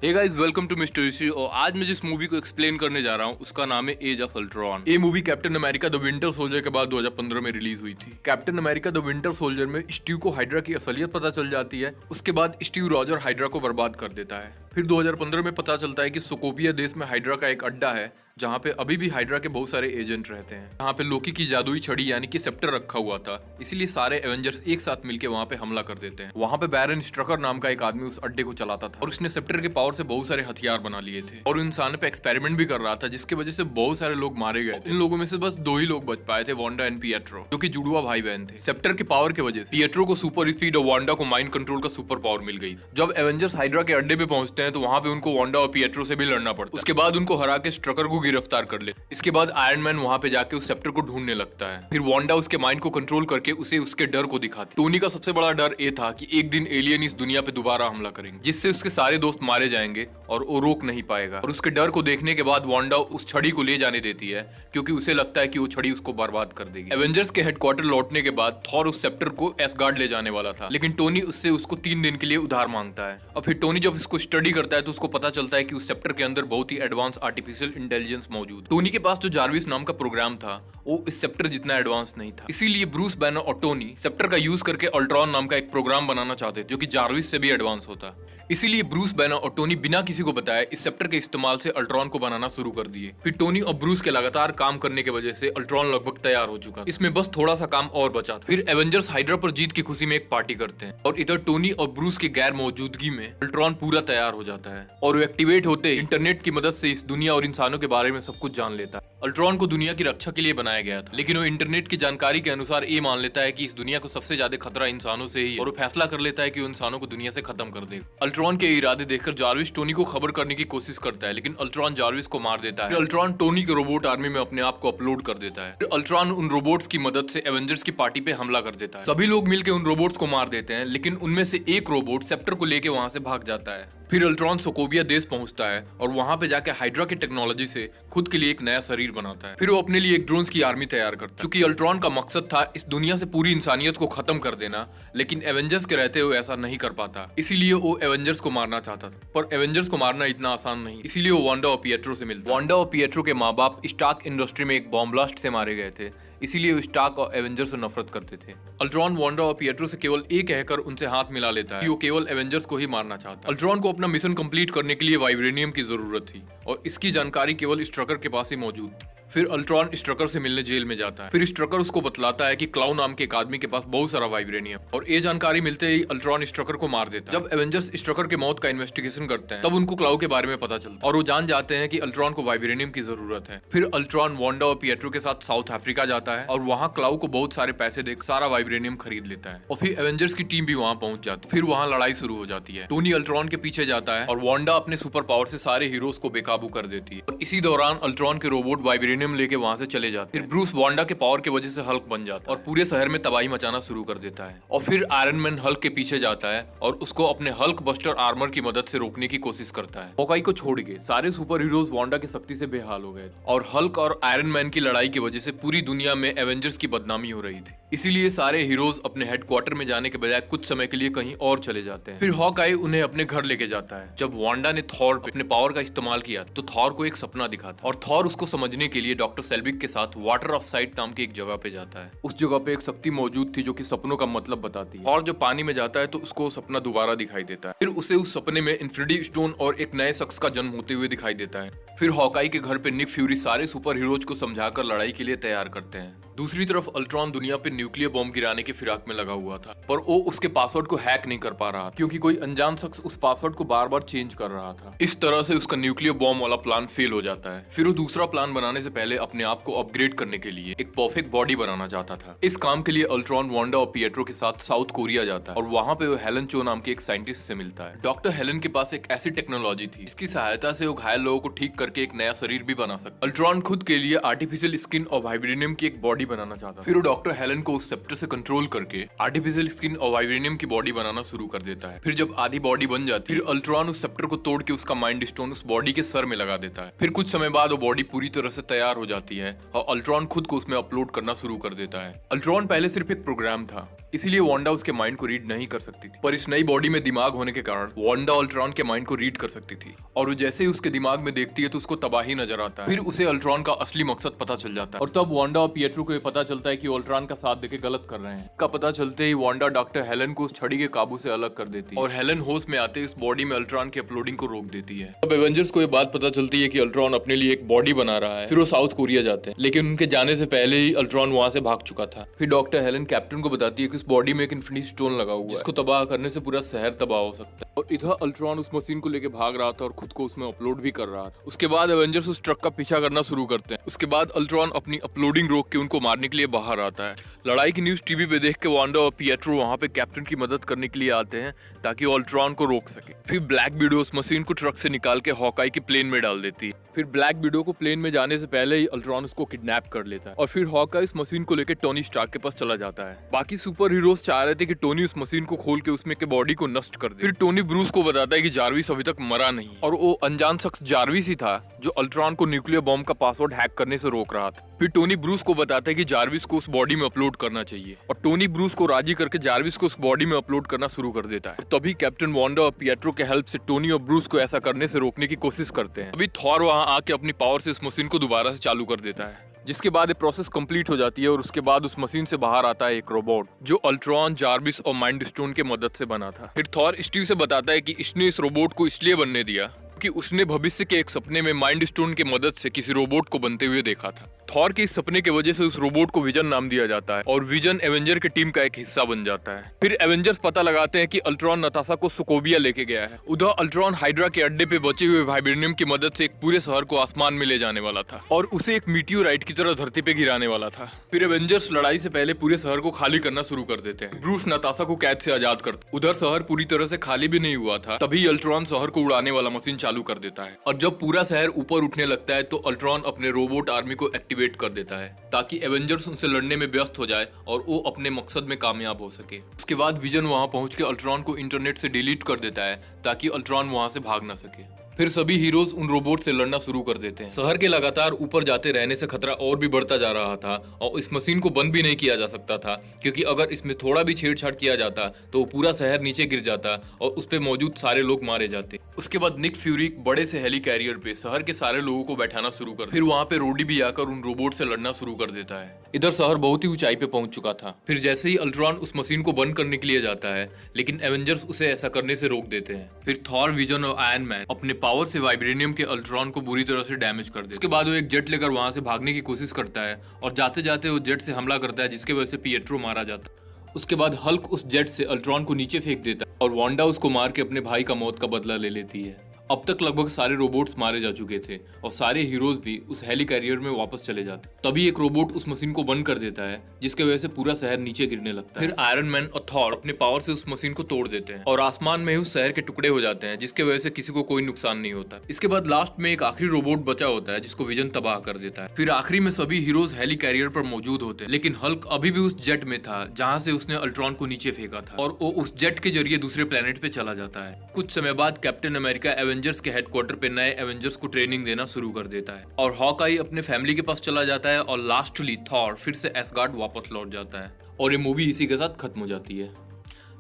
Hey guys, welcome to mister Rishi. और आज मैं जिस मूवी को एक्सप्लेन करने जा रहा हूँ उसका नाम है एज ऑफ अल्ट्रॉन। ये movie captain America the winter soldier के बाद 2015 में रिलीज हुई थी। Captain America the winter soldier में स्टीव को हाइड्रा की असलियत पता चल जाती है। उसके बाद स्टीव रॉजर हाइड्रा को बर्बाद कर देता है। फिर 2015 में पता चलता है कि सोकोविया देश में हाइड्रा का एक अड्डा है जहाँ पे अभी भी हाइड्रा के बहुत सारे एजेंट रहते हैं। यहाँ पे लोकी की जादुई छड़ी यानी कि सेप्टर रखा हुआ था, इसीलिए सारे एवेंजर्स एक साथ मिलकर वहाँ पे हमला कर देते हैं। वहाँ पे बैरन स्ट्रकर नाम का एक आदमी उस अड्डे को चलाता था और उसने सेप्टर के पावर से बहुत सारे हथियार बना लिए थे और इंसान पे एक्सपेरिमेंट भी कर रहा था, जिसकी वजह से बहुत सारे लोग मारे गए थे। इन लोगों में से बस 2 ही लोग बच पाए थे, वांडा एंड पिएट्रो, जो कि जुड़वा भाई बहन थे। सेप्टर के पावर की वजह से पिएट्रो को सुपर स्पीड और वांडा को माइंड कंट्रोल का सुपर पावर मिल गई। जब एवेंजर्स हाइड्रा के अड्डे पे पहुंचते हैं तो वहाँ पे उनको वांडा और पिएट्रो से भी लड़ना पड़ता है। उसके बाद उनको हरा के स्ट्रकर को गिरफ्तार कर ले। इसके बाद आयरन मैन वहां पे जाके उस सेप्टर को ढूंढने लगता है। फिर वांडा उसके माइंड को कंट्रोल करके उसे उसके डर को दिखाती। टोनी का सबसे बड़ा डर ये था कि एक दिन एलियन इस दुनिया पे दोबारा हमला करेंगे, जिससे उसके सारे दोस्त मारे जाएंगे और वो रोक नहीं पाएगा। और उसके डर को देखने के बाद वांडा उस छड़ी को ले जाने देती है, क्योंकि उसे लगता है कि वो छड़ी उसको बर्बाद कर देगी। एवेंजर्स के हेडक्वार्टर लौटने के बाद थॉर उस सेप्टर को एसगार्ड ले जाने वाला था, लेकिन टोनी उससे उसको 3 दिन के लिए उधार मांगता है। और फिर टोनी जब इसको स्टडी करता है तो उसको पता चलता है कि उस सेप्टर के अंदर बहुत ही एडवांस आर्टिफिशियल इंटेलिजेंस मौजूद। टोनी के पास जो जार्विस नाम का प्रोग्राम था वो इस सेप्टर जितना एडवांस नहीं था, इसीलिए ब्रूस बैनर और टोनी सेप्टर का यूज करके अल्ट्रॉन नाम का एक प्रोग्राम बनाना चाहते थे जो कि जार्विस से भी एडवांस होता। इसीलिए ब्रूस बैनर और टोनी बिना किसी को बताए इस सेप्टर के इस्तेमाल से अल्ट्रॉन को बनाना शुरू कर दिए। फिर टोनी और ब्रूस के लगातार काम करने की वजह से अल्ट्रॉन लगभग तैयार हो चुका, इसमें बस थोड़ा सा काम और बचा था। फिर एवेंजर्स हाइड्रा पर जीत की खुशी में एक पार्टी करते हैं और इधर टोनी और ब्रूस की गैर मौजूदगी में अल्ट्रॉन पूरा तैयार हो जाता है और वो एक्टिवेट होते इंटरनेट की मदद से इस दुनिया और इंसानों के बारे में सब कुछ जान लेता है। अल्ट्रॉन को दुनिया की रक्षा के लिए बनाया गया था, लेकिन वो इंटरनेट की जानकारी के अनुसार ये मान लेता है कि इस दुनिया को सबसे ज्यादा खतरा इंसानों से ही है और वो फैसला कर लेता है कि वो इंसानों को दुनिया से खत्म कर देगा। अल्ट्रॉन के इरादे देखकर जार्विस टोनी को खबर करने की कोशिश करता है, लेकिन अल्ट्रॉन जार्विस को मार देता है। फिर अल्ट्रॉन टोनी के रोबोट आर्मी में अपने आप को अपलोड कर देता है। फिर अल्ट्रॉन उन रोबोट्स की मदद से एवेंजर्स की पार्टी पे हमला कर देता है। सभी लोग मिलकर उन रोबोट्स को मार देते हैं, लेकिन उनमें से एक रोबोट सेप्टर को लेके वहां से भाग जाता है। फिर अल्ट्रॉन सोकोविया देश पहुंचता है और वहां पे जाके हाइड्रा की टेक्नोलॉजी से खुद के लिए एक नया शरीर बनाता है। फिर वो अपने लिए एक ड्रोन्स की आर्मी तैयार करता है। चूंकि अल्ट्रॉन का मकसद था इस दुनिया से पूरी इंसानियत को खत्म कर देना, लेकिन एवेंजर्स के रहते हुए ऐसा नहीं कर पाता, इसीलिए वो एवेंजर्स को मारना चाहता था। पर एवेंजर्स को मारना इतना आसान नहीं, इसीलिए वो वांडा और पिएट्रो से मिलता है। वांडा और पिएट्रो के माँ बाप स्टार्क इंडस्ट्री में एक बॉम्ब ब्लास्ट से मारे गए थे, इसीलिए वो स्टार्क और एवेंजर्स से नफरत करते थे। अल्ट्रॉन वांडा और पिएट्रो से केवल एक कहकर उनसे हाथ मिला लेता है कि वो केवल एवेंजर्स को ही मारना चाहता है। अल्ट्रॉन को अपना मिशन कंप्लीट करने के लिए वाइब्रेनियम की जरूरत थी और इसकी जानकारी केवल स्ट्रकर के पास ही मौजूद थी। फिर अल्ट्रॉन स्ट्रकर से मिलने जेल में जाता है। फिर स्ट्रकर उसको बतलाता है कि क्लाउ नाम के एक आदमी के पास बहुत सारा वाइब्रेनियम, और ये जानकारी मिलते ही अल्ट्रॉन स्ट्रकर को मार देता है। जब एवेंजर्स स्ट्रकर के मौत का इन्वेस्टिगेशन करते हैं तब उनको क्लाउ के बारे में पता चलता है और वो जान जाते हैं कि अल्ट्रॉन को वाइब्रेनियम की जरूरत है। फिर अल्ट्रॉन वांडा और पिएट्रो के साथ साउथ अफ्रीका जाता है और वहाँ क्लाउ को बहुत सारे पैसे देकर सारा वाइब्रेनियम खरीद लेता है और फिर एवेंजर्स की टीम भी वहाँ पहुंच जाती है। फिर वहाँ लड़ाई शुरू हो जाती है। टोनी अल्ट्रॉन के पीछे जाता है और वांडा अपने सुपर पावर से सारे हीरोज को बेकाबू कर देती है और इसी दौरान अल्ट्रॉन के रोबोट वाइब्रेनियम लेके वहाँ से चले जाते हैं। फिर ब्रूस वांडा के पावर की वजह से हल्क बन जाता है और पूरे शहर में तबाही मचाना शुरू कर देता है। और फिर आयरन मैन हल्क के पीछे जाता है और उसको अपने हल्क बस्टर आर्मर की मदद से रोकने की कोशिश करता है। हॉकाई को छोड़ के सारे सुपर हीरोज वांडा की शक्ति से बेहाल हो गए और हल्क और आयरन मैन की लड़ाई की वजह से पूरी दुनिया में एवेंजर्स की बदनामी हो रही थी, इसीलिए सारे हीरोज अपने हेडक्वार्टर में जाने के बजाय कुछ समय के लिए कहीं और चले जाते हैं। फिर हॉकाई उन्हें अपने घर लेके जाता है। जब वांडा ने थॉर पे अपने पावर का इस्तेमाल किया तो थॉर को एक सपना दिखा था और थॉर उसको समझने के लिए डॉक्टर सेल्विक के साथ वाटर ऑफ साइट नाम की एक जगह पे जाता है। उस जगह पे एक शक्ति मौजूद थी जो कि सपनों का मतलब बताती है। थॉर जब पानी में जाता है तो उसको सपना दोबारा दिखाई देता है। फिर उसे उस सपने में इन्फिनिटी स्टोन और एक नए शख्स का जन्म होते हुए दिखाई देता है। फिर हॉकाई के घर पे निक फ्यूरी सारे सुपर हीरोज को समझाकर लड़ाई के लिए तैयार करते हैं। दूसरी तरफ अल्ट्रॉन दुनिया पे न्यूक्लियर बॉम्ब गिराने की फिराक में लगा हुआ था, पर वो उसके पासवर्ड को हैक नहीं कर पा रहा क्योंकि कोई अनजान शख्स उस पासवर्ड को बार बार चेंज कर रहा था। इस तरह से उसका न्यूक्लियर बॉम्ब वाला प्लान फेल हो जाता है। फिर वो दूसरा प्लान बनाने से पहले अपने आप को अपग्रेड करने के लिए एक परफेक्ट बॉडी बनाना चाहता था। इस काम के लिए अल्ट्रॉन वांडा और पिएट्रो के साथ साउथ कोरिया जाता है और वहाँ पे वो हेलन चो नाम के एक साइंटिस्ट से मिलता है। डॉक्टर हेलन के पास एक ऐसी टेक्नोलॉजी थी, इसकी सहायता से वो घायल लोगों को ठीक करके एक नया शरीर भी बना सकता है। अल्ट्रॉन खुद के लिए आर्टिफिशियल स्किन और वाइब्रेनियम की एक बॉडी बनाना चाहता है। फिर वो डॉक्टर हेलन को उस सेप्टर से कंट्रोल करके आर्टिफिशियल स्किन और वाइब्रेनियम की बॉडी बनाना शुरू कर देता है। फिर जब आधी बॉडी बन जाती है, फिर अल्ट्रॉन उस सेप्टर को तोड़ के उसका माइंड स्टोन उस बॉडी के सर में लगा देता है। फिर कुछ समय बाद वो बॉडी पूरी तरह से तैयार हो जाती है और अल्ट्रॉन खुद को उसमें अपलोड करना शुरू कर देता है। अल्ट्रॉन पहले सिर्फ एक प्रोग्राम था, इसीलिए वांडा उसके माइंड को रीड नहीं कर सकती थी, पर इस नई बॉडी में दिमाग होने के कारण वांडा अल्ट्रॉन के माइंड को रीड कर सकती थी। और वो जैसे ही उसके दिमाग में देखती है तो उसको तबाही नजर आता है। फिर उसे अल्ट्रॉन का असली मकसद पता चल जाता है और तब वांडा और पिएट्रो को ये पता चलता है कि अल्ट्रॉन का साथ देके गलत कर रहे हैं। का पता चलते ही वांडा डॉक्टर हेलन को उस छड़ी के काबू से अलग कर देती है और हेलन होश में आते इस बॉडी में अल्ट्रॉन की अपलोडिंग को रोक देती है। अब एवेंजर्स को ये बात पता चलती है कि अल्ट्रॉन अपने लिए एक बॉडी बना रहा है। फिर वो साउथ कोरिया जाते हैं, लेकिन उनके जाने से पहले ही अल्ट्रॉन वहां से भाग चुका था। फिर डॉक्टर हेलन कैप्टन को बताती है कि उस बॉडी में एक इन्फिनिटी स्टोन लगा हुआ है जिसको तबाह करने से पूरा शहर तबाह हो सकता है। और इधर अल्ट्रॉन उस मशीन को लेके भाग रहा था और खुद को उसमें अपलोड भी कर रहा था। उसके बाद एवेंजर्स उस ट्रक का पीछा करना शुरू करते हैं। उसके बाद अल्ट्रॉन अपनी अपलोडिंग रोक के उनको मारने के लिए बाहर आता है। लड़ाई की न्यूज टीवी पे देख के वांडा और पिएट्रो वहां पे कैप्टन की मदद करने के लिए आते हैं ताकि वो अल्ट्रॉन को रोक सके। फिर ब्लैक विडो उस मशीन को ट्रक से निकाल के हॉकाई की प्लेन में डाल देती है। फिर ब्लैक विडो को प्लेन में जाने से पहले ही अल्ट्रॉन उसको किडनैप कर लेता है और फिर हॉकाई इस मशीन को लेकर टोनी स्टार्क के पास चला जाता है। बाकी सुपर हीरोज चाह रहे थे कि टोनी उस मशीन को खोल के उसमें के बॉडी को नष्ट कर दे। फिर टोनी ब्रूस को बताता है कि जारविस अभी तक मरा नहीं और वो अनजान शख्स जारविस ही था जो अल्ट्रॉन को न्यूक्लियर बॉम्ब का पासवर्ड हैक करने से रोक रहा था। फिर टोनी ब्रूस को बताता है कि जारविस को उस बॉडी में अपलोड करना चाहिए और टोनी ब्रूस को राजी करके जारविस को उस बॉडी में अपलोड करना शुरू कर देता है। तभी कैप्टन वांडा और पिएट्रो के हेल्प से टोनी और ब्रूस को ऐसा करने से रोकने की कोशिश करते हैं। अभी थॉर वहां आके अपनी पावर से इस मशीन को दोबारा से चालू कर देता है, जिसके बाद ये प्रोसेस कंप्लीट हो जाती है और उसके बाद उस मशीन से बाहर आता है एक रोबोट जो अल्ट्रॉन, जारविस और माइंड स्टोन के मदद से बना था। फिर थॉर स्टीव से बताता है कि इसने इस रोबोट को इसलिए बनने दिया कि उसने भविष्य के एक सपने में माइंड स्टोन की मदद से किसी रोबोट को बनते हुए देखा था। थॉर के इस सपने की वजह से उस रोबोट को विजन नाम दिया जाता है और विजन एवेंजर की टीम का एक हिस्सा बन जाता है। फिर एवेंजर्स पता लगाते हैं कि अल्ट्रॉन नताशा को सोकोविया लेके गया है। उधर अल्ट्रॉन हाइड्रा के अड्डे पे बचे हुए वाइब्रेनियम की मदद से एक पूरे शहर को आसमान में ले जाने वाला था और उसे एक मीटियोराइट की तरह धरती पे गिराने वाला था। फिर एवेंजर्स लड़ाई से पहले पूरे शहर को खाली करना शुरू कर देते हैं। ब्रूस नताशा को कैद से आजाद करते। उधर शहर पूरी तरह से खाली भी नहीं हुआ था, तभी अल्ट्रॉन शहर को उड़ाने वाला मशीन चालू कर देता है और जब पूरा शहर ऊपर उठने लगता है तो अल्ट्रॉन अपने रोबोट आर्मी को एक्टिवेट कर देता है ताकि एवेंजर्स उनसे लड़ने में व्यस्त हो जाए और वो अपने मकसद में कामयाब हो सके। उसके बाद विजन वहां पहुंच के अल्ट्रॉन को इंटरनेट से डिलीट कर देता है ताकि अल्ट्रॉन वहां से भाग ना सके। फिर सभी हीरोज उन रोबोट से लड़ना शुरू कर देते हैं। शहर के लगातार ऊपर जाते रहने से खतरा और भी बढ़ता जा रहा था और इस मशीन को बंद भी नहीं किया जा सकता था क्योंकि अगर इसमें थोड़ा भी छेड़छाड़ किया जाता तो पूरा शहर नीचे गिर जाता और उस पे मौजूद सारे लोग मारे जाते। उसके बाद निक फ्यूरी बड़े से हेली कैरियर पे शहर के सारे लोगों को बैठाना शुरू कर। फिर वहाँ पे रोडी भी आकर उन रोबोट से लड़ना शुरू कर देता है। इधर शहर बहुत ही ऊंचाई पे पहुंच चुका था। फिर जैसे ही अल्ट्रॉन उस मशीन को बंद करने के लिए जाता है, लेकिन एवेंजर्स उसे ऐसा करने से रोक देते हैं। फिर थॉर, विजन और आयरन मैन अपने पावर से वाइब्रेनियम के अल्ट्रॉन को बुरी तरह से डैमेज कर देते। उसके बाद वो एक जेट लेकर वहां से भागने की कोशिश करता है और जाते जाते वो जेट से हमला करता है जिसके वजह से पिएट्रो मारा जाता है। उसके बाद हल्क उस जेट से अल्ट्रॉन को नीचे फेंक देता है और वांडा उसको मार के अपने भाई का मौत का बदला ले लेती है। अब तक लगभग सारे रोबोट्स मारे जा चुके थे और सारे हीरोज भी उस हेली कैरियर में वापस चले जाते। तभी एक रोबोट उस मशीन को बंद कर देता है जिसके वजह से पूरा शहर नीचे गिरने लगता है। फिर आयरन मैन और थॉर अपने पावर से उस मशीन को तोड़ देते हैं और आसमान में ही उस शहर के टुकड़े हो जाते हैं जिसके वजह से किसी को कोई नुकसान नहीं होता। इसके बाद लास्ट में एक आखिरी रोबोट बचा होता है जिसको विजन तबाह कर देता है। फिर आखिरी में सभी हीरोज हेली कैरियर पर मौजूद होते हैं, लेकिन हल्क अभी भी उस जेट में था जहाँ से उसने अल्ट्रॉन को नीचे फेंका था और वो उस जेट के जरिए दूसरे प्लेनेट पे चला जाता है। कुछ समय बाद कैप्टन अमेरिका एवेंजर्स के हेडक्वार्टर पे नए एवेंजर्स को ट्रेनिंग देना शुरू कर देता है और हॉकाई अपने फैमिली के पास चला जाता है और लास्टली थॉर फिर से एसगार्ड वापस लौट जाता है और ये मूवी इसी के साथ खत्म हो जाती है।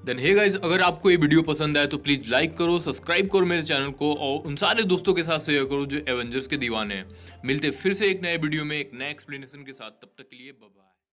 देन हे गाइस, अगर आपको ये वीडियो पसंद आए तो प्लीज लाइक करो, सब्सक्राइब करो मेरे चैनल को और उन सारे दोस्तों के साथ शेयर करो जो एवेंजर्स के दीवाने हैं। मिलते फिर से एक नए वीडियो में एक नए एक्सप्लेनेशन के साथ, तब तक के लिए बाय बाय।